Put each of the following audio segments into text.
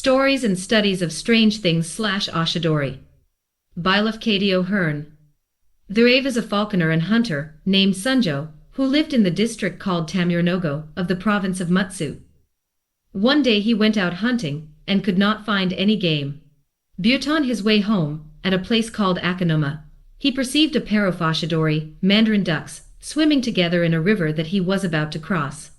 Stories and Studies of Strange Things / Oshidori. By Lafcadio Hearn. There was a falconer and hunter, named Sunjo, who lived in the district called Tamurnogo, of the province of Mutsu. One day he went out hunting, and could not find any game. But on his way home, at a place called Akanuma, he perceived a pair of Oshidori, mandarin ducks, swimming together in a river that he was about to cross.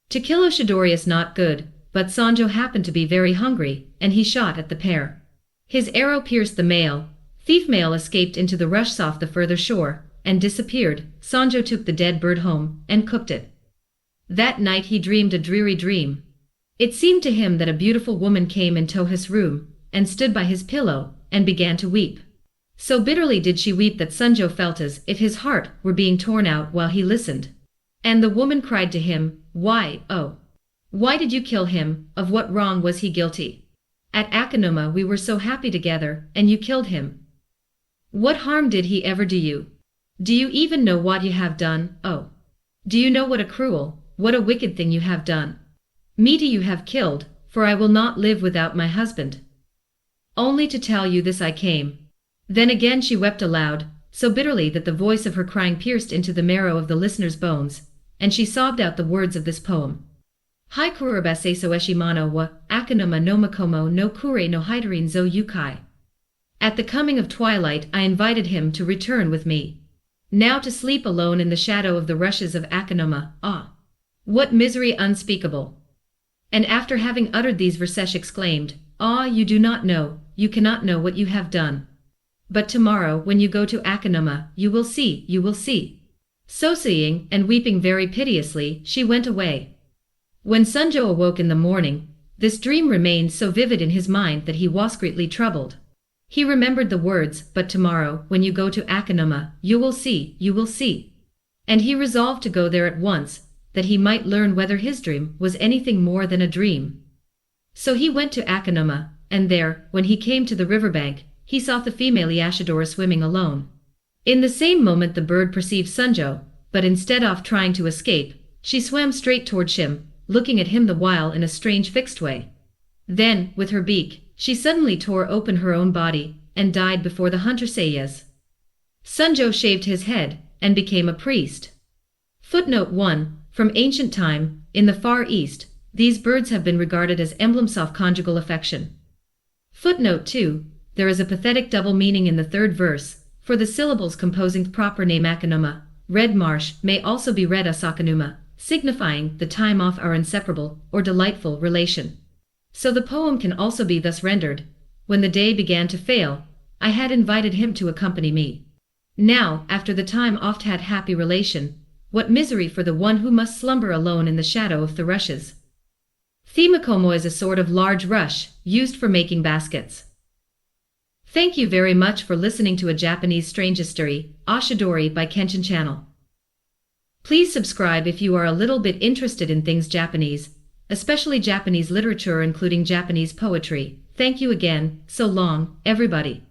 To kill Oshidori is not good, but Sanjo happened to be very hungry, and he shot at the pair. His arrow pierced the male. Thief male escaped into the rushes off the further shore, and disappeared. Sanjo took the dead bird home, and cooked it. That night he dreamed a dreary dream. It seemed to him that a beautiful woman came into his room, and stood by his pillow, and began to weep. So bitterly did she weep that Sanjo felt as if his heart were being torn out while he listened. And the woman cried to him, "Why, oh! Why did you kill him? Of what wrong was he guilty? At Akanuma we were so happy together, and you killed him. What harm did he ever do you? Do you even know what you have done? Oh! Do you know what a cruel, what a wicked thing you have done? Me do you have killed, for I will not live without my husband. Only to tell you this I came." Then again she wept aloud, so bitterly that the voice of her crying pierced into the marrow of the listener's bones, and she sobbed out the words of this poem. Hai kurabase so eshimano wa, akanuma no makomo no kure no hidarin zo yukai. At the coming of twilight I invited him to return with me. Now to sleep alone in the shadow of the rushes of Akanuma, ah! What misery unspeakable! And after having uttered these verses exclaimed, "Ah, you do not know, you cannot know what you have done. But tomorrow when you go to Akanuma, you will see, you will see." So saying, and weeping very piteously, she went away. When Sunjo awoke in the morning, this dream remained so vivid in his mind that he was greatly troubled. He remembered the words, "But tomorrow, when you go to Akanuma, you will see, you will see." And he resolved to go there at once, that he might learn whether his dream was anything more than a dream. So he went to Akanuma, and there, when he came to the riverbank, he saw the female Oshidori swimming alone. In the same moment the bird perceived Sunjo, but instead of trying to escape, she swam straight towards him, looking at him the while in a strange fixed way. Then, with her beak, she suddenly tore open her own body, and died before the hunter Sayas. Sunjo shaved his head, and became a priest. Footnote 1. From ancient time, in the Far East, these birds have been regarded as emblems of conjugal affection. Footnote 2. There is a pathetic double meaning in the third verse, for the syllables composing the proper name Akanuma, red marsh, may also be read as Akanuma, signifying the time of our inseparable or delightful relation. So the poem can also be thus rendered: when the day began to fail, I had invited him to accompany me. Now, after the time oft had happy relation, what misery for the one who must slumber alone in the shadow of the rushes. Thimakomo is a sort of large rush, used for making baskets. Thank you very much for listening to a Japanese strange story, Oshidori by Kenshin Channel. Please subscribe if you are a little bit interested in things Japanese, especially Japanese literature including Japanese poetry. Thank you again, so long, everybody.